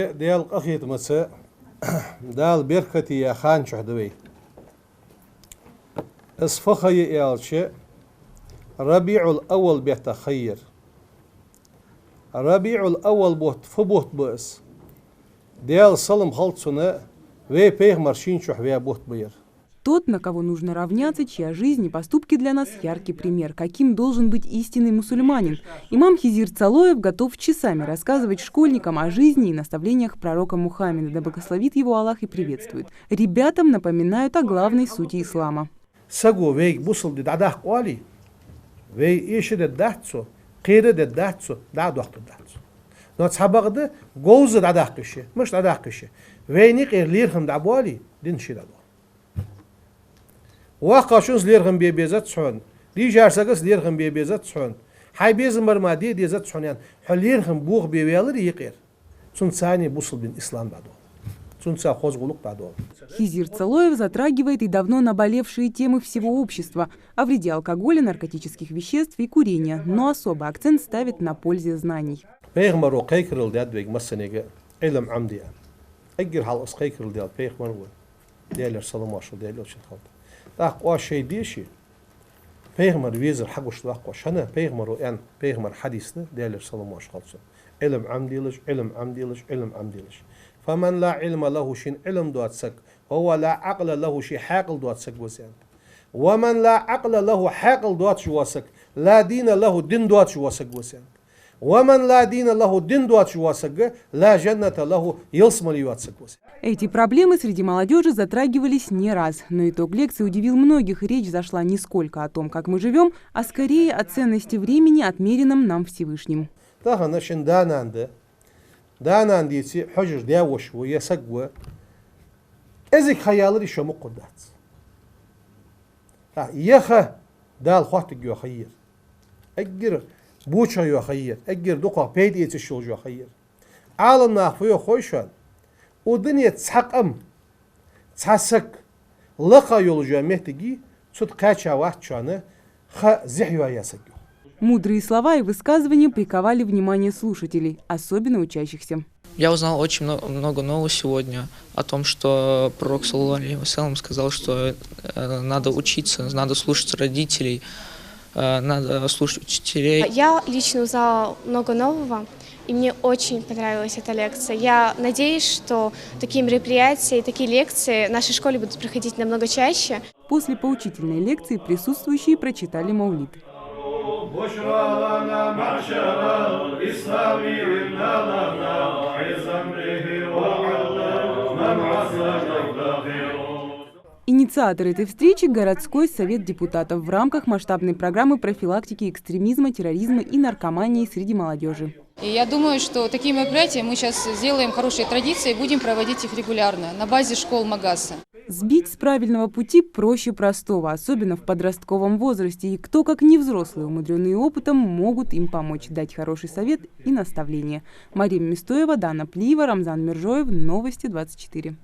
ديال أخيط مساء دال بركتي يا خان شهدوي اسفخي يالشي ربيع الأول بيتخير ربيع الأول بوت فبوت بس ديال صلم خلصنا وي بيغ مرشين شهويا بوت بير. Тот, на кого нужно равняться, чья жизнь и поступки для нас яркий пример, каким должен быть истинный мусульманин. Имам Хизир Цалоев готов часами рассказывать школьникам о жизни и наставлениях пророка Мухаммеда, да благословит его Аллах и приветствует. Ребятам напоминают о главной сути ислама. سجوا ويج بوصل دي دعاه قوالي وي إيش ده دعتسو قير ده دعتسو دعد وقت دعتسو ناس حبقده جوز دعاه قشة مش دعاه قشة ويني قير ليرهم دعوالي دين شيء دعوه واقعشونز ليرهم بيبيزات سحون دي جارسقس ليرهم بيبيزات سحون حي بيزم برما دي زات سحون يعني حليرهم بوغ بيبيالر يقير سون ثاني بوصل بين إسلام بعده سون ثا خوز غلق بعده. Хизир Цалоев затрагивает и давно наболевшие темы всего общества о вреде алкоголя, наркотических веществ и курения, но особый акцент ставит на пользе знаний. Пейгмар وقيكرل دياد بيج مسنيجا علم عمدي أجر حال أسقيكرل دياد بيغمر ديالر سلام واشل ديالر شن خالد تاق شيء ديشي بيغمر ويزر حق وش تاق شنا بيغمر وان بيغمر حديثنا ديالر سلام واشل خالد علم عمديلش علم عمديلش علم عمديلش فمن لا علم له شيء علم دوات سك هو لا عقل له شيء حاقل دوات سك وسان ومن لا عقل له حاقل دوات شواسك لا دين له دين دوات شواسك وسان ومن لا دين له دين دوات شواسك لا جنة له يلسم ليواتسك وسان. Эти проблемы среди молодежи затрагивались не раз, но итог лекции удивил многих, и речь зашла не сколько о том, как мы живем, а скорее о ценности времени, отмеренном нам Всевышним. دانانديتي حجر داوش ويسقوا ازك خيالري شو مقدات يخا دال خوات جو خير اجر بوچا يو خير اجر دقا بيد يتشو جو خير عالم نافيو خوشان ودنيا تسحق تسحسك لقا يول جامتي صد قاچا واتشانه خ زحيوا يسقوا. Мудрые слова и высказывания приковали внимание слушателей, особенно учащихся. Я узнал очень много нового сегодня о том, что пророк саллаллаху алейхи ва саллям сказал, что надо учиться, надо слушать родителей, надо слушать учителей. Я лично узнала много нового, и мне очень понравилась эта лекция. Я надеюсь, что такие мероприятия и такие лекции в нашей школе будут проходить намного чаще. После поучительной лекции присутствующие прочитали маулид. بشرى لنا معشر الإسلام إنا لنا عز أمره وعلى من عسى. Инициатор этой встречи – городской совет депутатов в рамках масштабной программы профилактики экстремизма, терроризма и наркомании среди молодежи. И я думаю, что такие мероприятия мы сейчас сделаем хорошие традиции и будем проводить их регулярно на базе школ Магаса. Сбить с правильного пути проще простого, особенно в подростковом возрасте. И кто, как не взрослые, умудренные опытом, могут им помочь, дать хороший совет и наставление. Мария Мистоева, Дана Плиева, Рамзан Миржоев. Новости 24.